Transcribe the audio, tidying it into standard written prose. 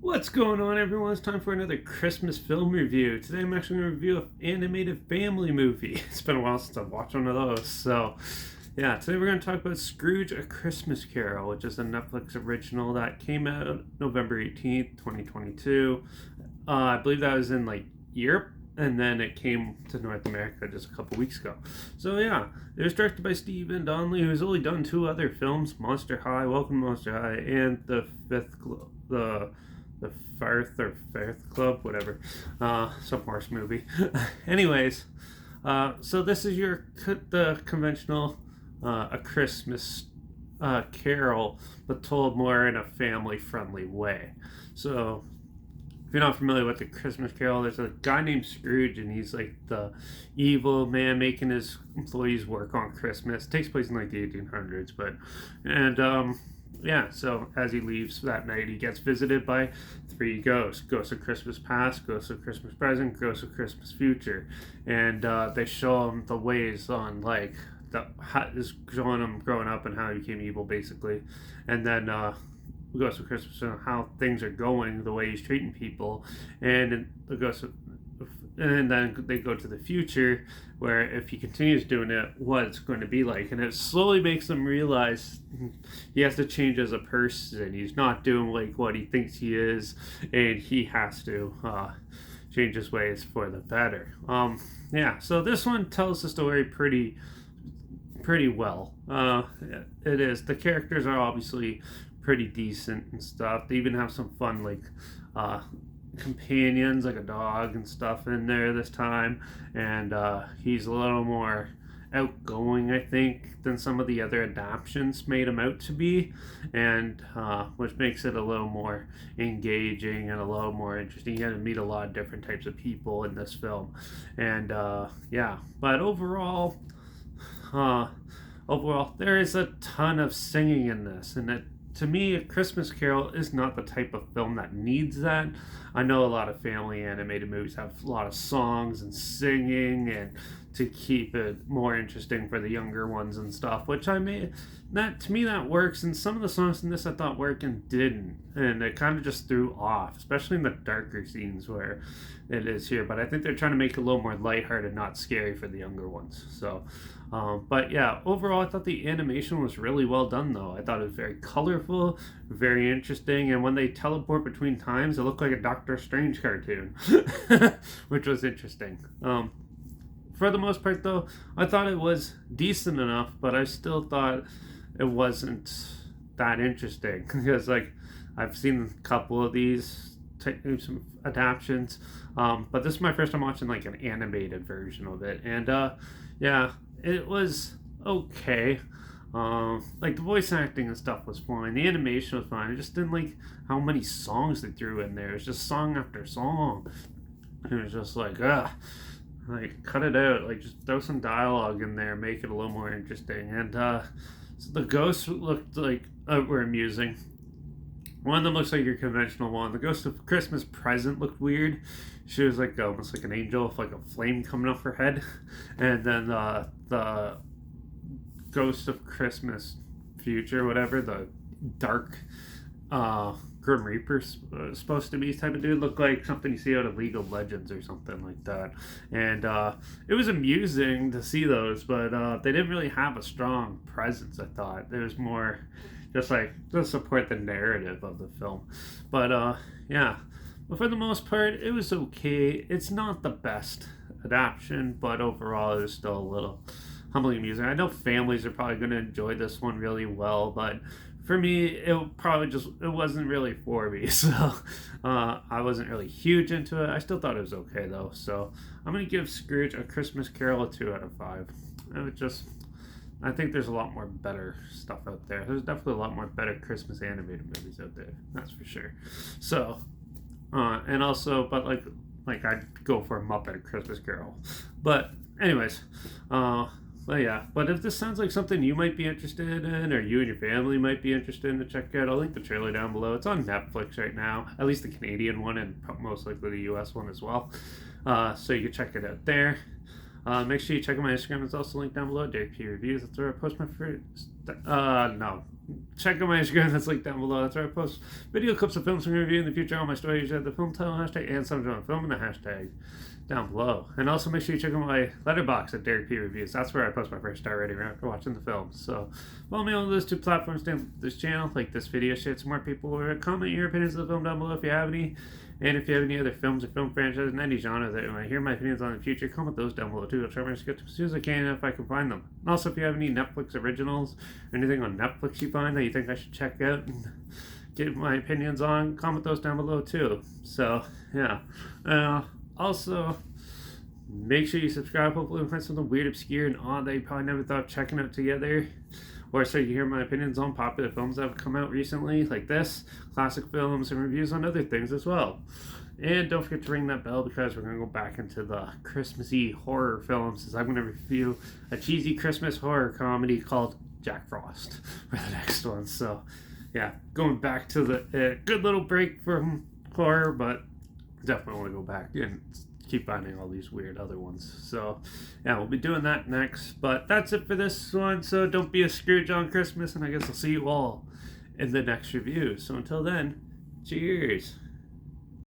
What's going on, everyone? It's time for another Christmas film review. Today I'm actually going to review an animated family movie. It's been a while since I've watched one of those. So, yeah, today we're going to talk about Scrooge, A Christmas Carol, which is a Netflix original that came out November 18th, 2022. I believe that was in, Europe, and then it came to North America just a couple weeks ago. So, yeah, it was directed by Stephen Donnelly, who's only done two other films, Monster High, Welcome to Monster High, and the Firth Club, whatever, some horse movie. Anyways, so this is the conventional A Christmas Carol, but told more in a family-friendly way. So if you're not familiar with the Christmas Carol, there's a guy named Scrooge, and he's like the evil man making his employees work on Christmas. It takes place in like the 1800s, yeah, so as he leaves that night, he gets visited by three ghosts: ghost of Christmas past, ghost of Christmas present, ghost of Christmas future. And they show him the ways on, is showing him growing up and how he became evil, basically. And then ghost of Christmas and how things are going, the way he's treating people. And the ghost of and then they go to the future, where if he continues doing it, what it's going to be like. And it slowly makes them realize he has to change as a person. He's not doing like what he thinks he is, and he has to change his ways for the better. Yeah, so this one tells the story pretty well. It is. The characters are obviously pretty decent and stuff. They even have some fun, companions, like a dog and stuff, in there this time. And he's a little more outgoing, I think, than some of the other adaptions made him out to be, and which makes it a little more engaging and a little more interesting. You get to meet a lot of different types of people in this film. And yeah, but overall, there is a ton of singing in this, and to me, A Christmas Carol is not the type of film that needs that. I know a lot of family animated movies have a lot of songs and singing, and to keep it more interesting for the younger ones and stuff, which to me that works. And some of the songs in this I thought worked and didn't, and it kind of just threw off, especially in the darker scenes where it is here. But I think they're trying to make it a little more lighthearted, not scary for the younger ones. So but yeah, overall, I thought the animation was really well done, though. I thought it was very colorful, very interesting, and when they teleport between times, it looked like a Doctor Strange cartoon, which was interesting. For the most part, though, I thought it was decent enough, but I still thought it wasn't that interesting because, I've seen a couple of these some adaptations, but this is my first time watching like an animated version of it, and yeah, it was okay. The voice acting and stuff was fine. The animation was fine. I just didn't like how many songs they threw in there. It was just song after song. And it was just cut it out. Just throw some dialogue in there, make it a little more interesting. And so the ghosts looked were amusing. One of them looks like your conventional one. The Ghost of Christmas Present looked weird. She was almost like an angel with like a flame coming off her head. And then the Ghost of Christmas Future, whatever, the dark Grim Reaper supposed to be type of dude, looked like something you see out of League of Legends or something like that. And it was amusing to see those, but they didn't really have a strong presence, I thought. There was more just to support the narrative of the film. But yeah, but for the most part, it was okay. It's not the best adaptation, but overall, it was still a little humbling amusing. I know families are probably going to enjoy this one really well, but for me, it wasn't really for me. So I wasn't really huge into it. I still thought it was okay though. So I'm going to give Scrooge, A Christmas Carol, a 2 out of 5. I think there's a lot more better stuff out there. There's definitely a lot more better Christmas animated movies out there. That's for sure. So, and also, but I'd go for a Muppet Christmas Carol. But anyways, but yeah. But if this sounds like something you might be interested in, or you and your family might be interested in to check out, I'll link the trailer down below. It's on Netflix right now, at least the Canadian one, and most likely the US one as well. So you can check it out there. Make sure you check out my Instagram. It's also linked down below. Derek P Reviews. That's where I post my first. No, check out my Instagram that's linked down below. That's where I post video clips of films and review in the future. All my stories have the film title hashtag and some genre film and the hashtag down below. And also make sure you check out my Letterbox at Derek P Reviews. That's where I post my first star rating after watching the film. So follow me on those two platforms down this channel, like this video, share it to more people, or comment your opinions of the film down below if you have any. And if you have any other films or film franchises in any genre that you want to hear my opinions on in the future, comment those down below too. I'll try my best to get them as soon as I can if I can find them. And also, if you have any Netflix originals or anything on Netflix you find that you think I should check out and get my opinions on, comment those down below too. So, yeah. Also, make sure you subscribe. Hopefully, we'll find something weird, obscure, and odd that you probably never thought of checking out together. Or so you hear my opinions on popular films that have come out recently, like this, classic films, and reviews on other things as well. And don't forget to ring that bell because we're going to go back into the Christmassy horror films, as I'm going to review a cheesy Christmas horror comedy called Jack Frost for the next one. So, yeah, going back to the good little break from horror, but definitely want to go back and keep finding all these weird other ones. So yeah, we'll be doing that next, but that's it for this one. So don't be a Scrooge on Christmas, and I guess I'll see you all in the next review. So until then, cheers.